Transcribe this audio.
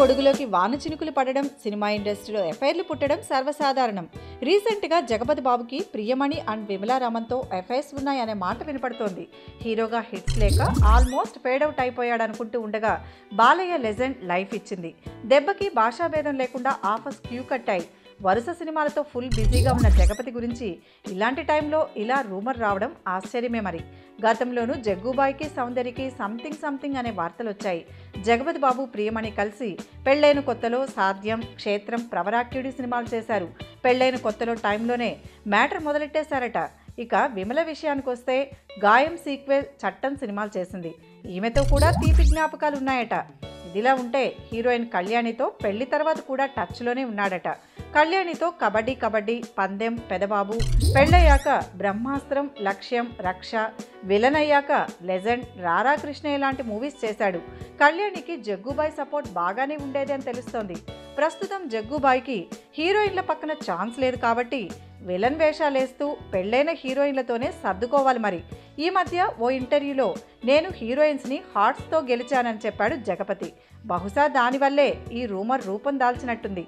గొడుగులోకి వాన చినుకులు పడడం, సినిమా ఇండస్ట్రీలో ఎఫ్ఐఆర్లు పుట్టడం సర్వసాధారణం. రీసెంట్గా జగపతి బాబుకి ప్రియమణి అండ్ విమలారామన్తో ఎఫ్ఐఆర్స్ ఉన్నాయనే మాట వినపడుతోంది. హీరోగా హిట్స్ లేక ఆల్మోస్ట్ ఫేడౌట్ అయిపోయాడనుకుంటూ ఉండగా బాలయ్య లెజెండ్ లైఫ్ ఇచ్చింది. దెబ్బకి భాషాభేదం లేకుండా ఆఫర్స్ క్యూ కట్టాయి. వరుస సినిమాలతో ఫుల్ బిజీగా ఉన్న జగపతి గురించి ఇలాంటి టైంలో ఇలా రూమర్ రావడం ఆశ్చర్యమే. మరి గతంలోనూ జగ్గుబాయికి సౌందర్యకి సంథింగ్ అనే వార్తలు వచ్చాయి. జగపతి బాబు ప్రియమణి కలిసి పెళ్లైన కొత్తలో సాధ్యం, క్షేత్రం, ప్రవరాక్యుడి సినిమాలు చేశారు. పెళ్లైన కొత్తలో టైంలోనే మ్యాటర్ మొదలెట్టేశారట. ఇక విమల విషయానికి వస్తే గాయం సీక్వెల్, చట్టం సినిమాలు చేసింది. ఈమెతో కూడా తీపి జ్ఞాపకాలు ఉన్నాయట. ఇదిలా ఉంటే హీరోయిన్ కళ్యాణితో పెళ్లి తర్వాత కూడా టచ్లోనే ఉన్నాడట. కళ్యాణితో కబడ్డీ, పందెం, పెదబాబు, పెళ్ళయ్యాక బ్రహ్మాస్త్రం, లక్ష్యం, రక్ష, విలన్ అయ్యాక లెజెండ్, రారా కృష్ణయ్య లాంటి మూవీస్ చేశాడు. కళ్యాణికి జగ్గుబాయ్ సపోర్ట్ బాగానే ఉండేది అని తెలుస్తోంది. ప్రస్తుతం జగ్గుబాయ్కి హీరోయిన్ల పక్కన ఛాన్స్ లేదు కాబట్టి విలన్ వేషాలేస్తూ పెళ్ళైన హీరోయిన్లతోనే సర్దుకోవాలి. మరి ఈ మధ్య ఓ ఇంటర్వ్యూలో నేను హీరోయిన్స్ని హార్ట్స్తో గెలిచానని చెప్పాడు జగపతి. బహుశా దానివల్లే ఈ రూమర్ రూపం దాల్చినట్టుంది.